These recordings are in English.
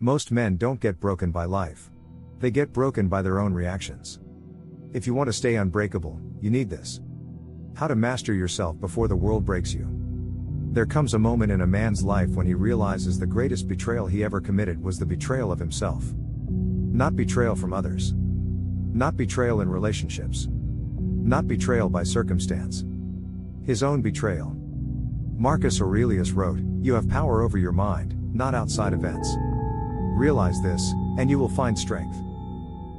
Most men don't get broken by life. They get broken by their own reactions. If you want to stay unbreakable, you need this. How to master yourself before the world breaks you. There comes a moment in a man's life when he realizes the greatest betrayal he ever committed was the betrayal of himself. Not betrayal from others. Not betrayal in relationships. Not betrayal by circumstance. His own betrayal. Marcus Aurelius wrote, "You have power over your mind, not outside events." Realize this, and you will find strength.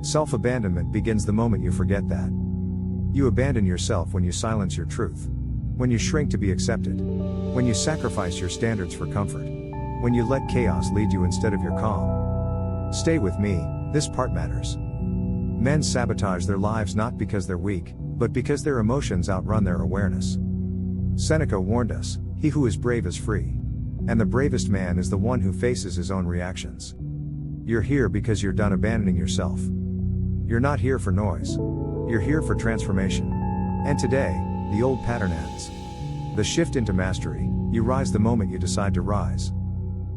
Self-abandonment begins the moment you forget that. You abandon yourself when you silence your truth. When you shrink to be accepted. When you sacrifice your standards for comfort. When you let chaos lead you instead of your calm. Stay with me, this part matters. Men sabotage their lives not because they're weak, but because their emotions outrun their awareness. Seneca warned us, "He who is brave is free." And the bravest man is the one who faces his own reactions. You're here because you're done abandoning yourself. You're not here for noise. You're here for transformation. And today, the old pattern ends. The shift into mastery, you rise the moment you decide to rise.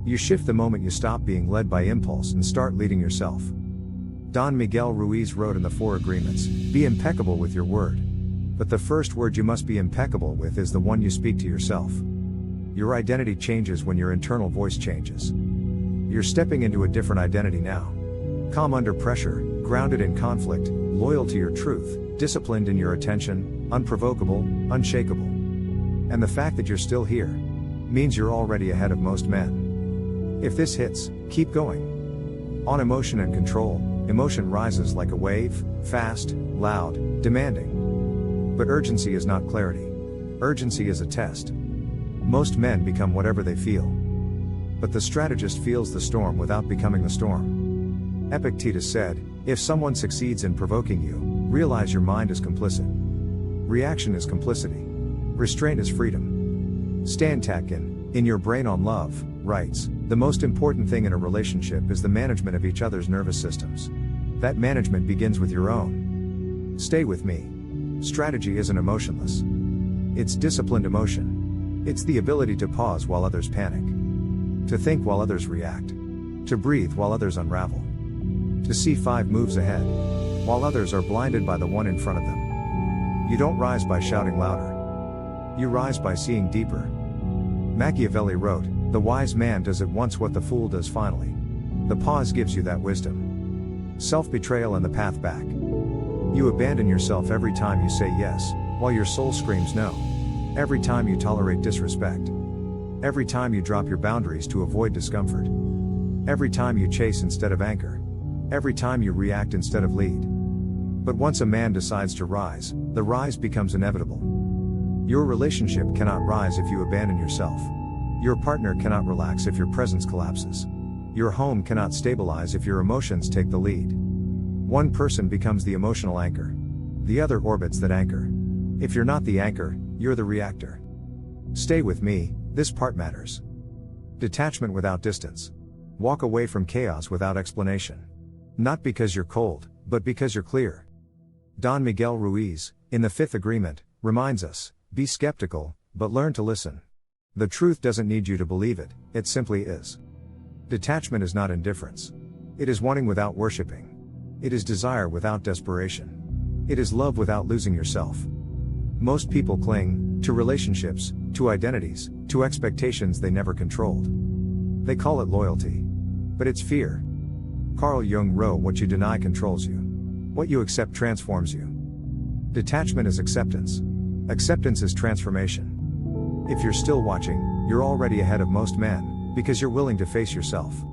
You shift the moment you stop being led by impulse and start leading yourself. Don Miguel Ruiz wrote in the Four Agreements, "Be impeccable with your word. But the first word you must be impeccable with is the one you speak to yourself." Your identity changes when your internal voice changes. You're stepping into a different identity now. Calm under pressure, grounded in conflict, loyal to your truth, disciplined in your attention, unprovocable, unshakable. And the fact that you're still here means you're already ahead of most men. If this hits, keep going. On emotion and control, emotion rises like a wave, fast, loud, demanding. But urgency is not clarity. Urgency is a test. Most men become whatever they feel. But the strategist feels the storm without becoming the storm. Epictetus said, "If someone succeeds in provoking you, realize your mind is complicit." Reaction is complicity. Restraint is freedom. Stan Tatkin, in Your Brain on Love, writes, "The most important thing in a relationship is the management of each other's nervous systems. That management begins with your own." Stay with me. Strategy isn't emotionless. It's disciplined emotion. It's the ability to pause while others panic. To think while others react. To breathe while others unravel. To see 5 moves ahead, while others are blinded by the one in front of them. You don't rise by shouting louder. You rise by seeing deeper. Machiavelli wrote, "The wise man does at once what the fool does finally." The pause gives you that wisdom. Self-betrayal and the path back. You abandon yourself every time you say yes, while your soul screams no. Every time you tolerate disrespect. Every time you drop your boundaries to avoid discomfort. Every time you chase instead of anchor. Every time you react instead of lead. But once a man decides to rise, the rise becomes inevitable. Your relationship cannot rise if you abandon yourself. Your partner cannot relax if your presence collapses. Your home cannot stabilize if your emotions take the lead. One person becomes the emotional anchor. The other orbits that anchor. If you're not the anchor, you're the reactor. Stay with me, this part matters. Detachment without distance. Walk away from chaos without explanation. Not because you're cold, but because you're clear. Don Miguel Ruiz, in the Fifth Agreement, reminds us, "Be skeptical, but learn to listen." The truth doesn't need you to believe it, it simply is. Detachment is not indifference. It is wanting without worshipping. It is desire without desperation. It is love without losing yourself. Most people cling to relationships, to identities, to expectations they never controlled. They call it loyalty. But it's fear. Carl Jung wrote, "What you deny controls you. What you accept transforms you." Detachment is acceptance. Acceptance is transformation. If you're still watching, you're already ahead of most men, because you're willing to face yourself.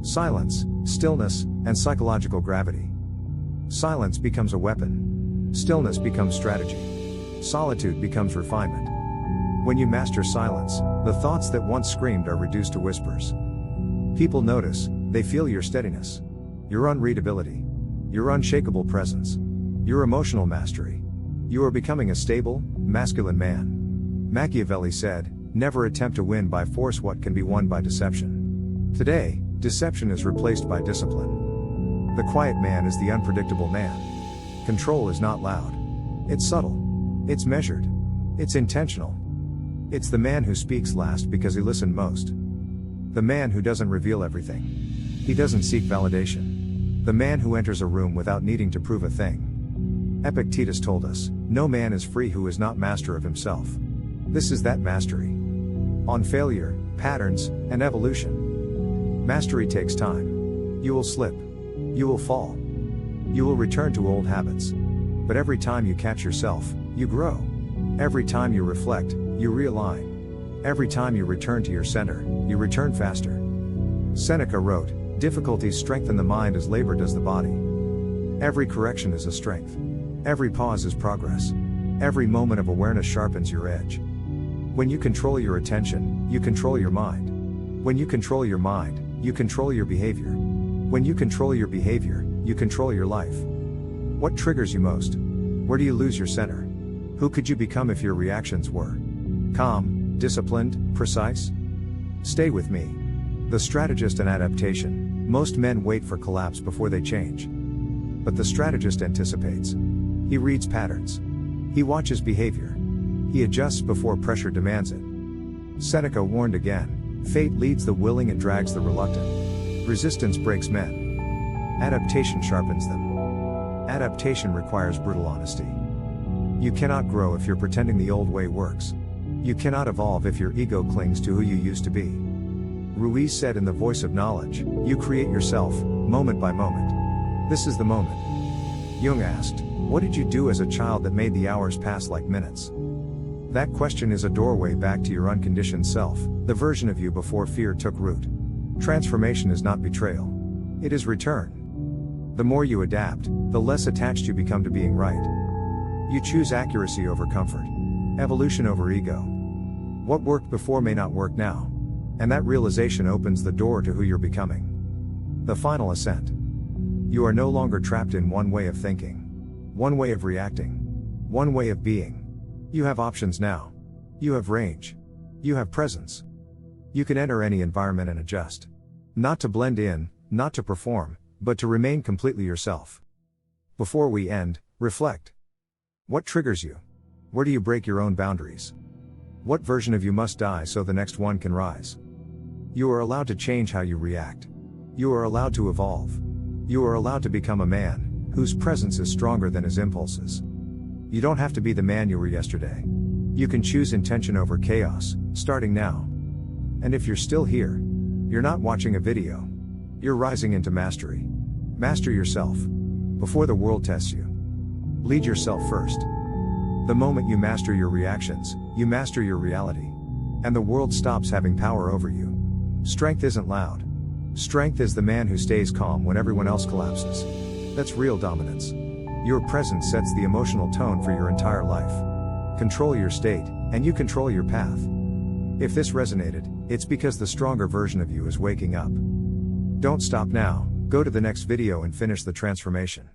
Silence, stillness, and psychological gravity. Silence becomes a weapon. Stillness becomes strategy. Solitude becomes refinement. When you master silence, the thoughts that once screamed are reduced to whispers. People notice, they feel your steadiness. Your unreadability. Your unshakable presence. Your emotional mastery. You are becoming a stable, masculine man. Machiavelli said, "Never attempt to win by force what can be won by deception." Today, deception is replaced by discipline. The quiet man is the unpredictable man. Control is not loud. It's subtle. It's measured. It's intentional. It's the man who speaks last because he listened most. The man who doesn't reveal everything. He doesn't seek validation. The man who enters a room without needing to prove a thing. Epictetus told us, no man is free who is not master of himself. This is that mastery. On failure, patterns, and evolution. Mastery takes time. You will slip. You will fall. You will return to old habits. But every time you catch yourself, you grow. Every time you reflect, you realign. Every time you return to your center, you return faster. Seneca wrote, difficulties strengthen the mind as labor does the body. Every correction is a strength. Every pause is progress. Every moment of awareness sharpens your edge. When you control your attention, you control your mind. When you control your mind, you control your behavior. When you control your behavior, you control your life. What triggers you most? Where do you lose your center? Who could you become if your reactions were calm, disciplined, precise? Stay with me. The strategist and adaptation. Most men wait for collapse before they change. But the strategist anticipates. He reads patterns. He watches behavior. He adjusts before pressure demands it. Seneca warned again, fate leads the willing and drags the reluctant. Resistance breaks men. Adaptation sharpens them. Adaptation requires brutal honesty. You cannot grow if you're pretending the old way works. You cannot evolve if your ego clings to who you used to be. Ruiz said in The Voice of Knowledge, you create yourself, moment by moment. This is the moment. Jung asked, what did you do as a child that made the hours pass like minutes? That question is a doorway back to your unconditioned self, the version of you before fear took root. Transformation is not betrayal. It is return. The more you adapt, the less attached you become to being right. You choose accuracy over comfort. Evolution over ego. What worked before may not work now. And that realization opens the door to who you're becoming. The final ascent. You are no longer trapped in one way of thinking. One way of reacting. One way of being. You have options now. You have range. You have presence. You can enter any environment and adjust. Not to blend in, not to perform, but to remain completely yourself. Before we end, reflect. What triggers you? Where do you break your own boundaries? What version of you must die so the next one can rise? You are allowed to change how you react. You are allowed to evolve. You are allowed to become a man whose presence is stronger than his impulses. You don't have to be the man you were yesterday. You can choose intention over chaos, starting now. And if you're still here, you're not watching a video. You're rising into mastery. Master yourself before the world tests you. Lead yourself first. The moment you master your reactions, you master your reality. And the world stops having power over you. Strength isn't loud. Strength is the man who stays calm when everyone else collapses. That's real dominance. Your presence sets the emotional tone for your entire life. Control your state, and you control your path. If this resonated, it's because the stronger version of you is waking up. Don't stop now, go to the next video and finish the transformation.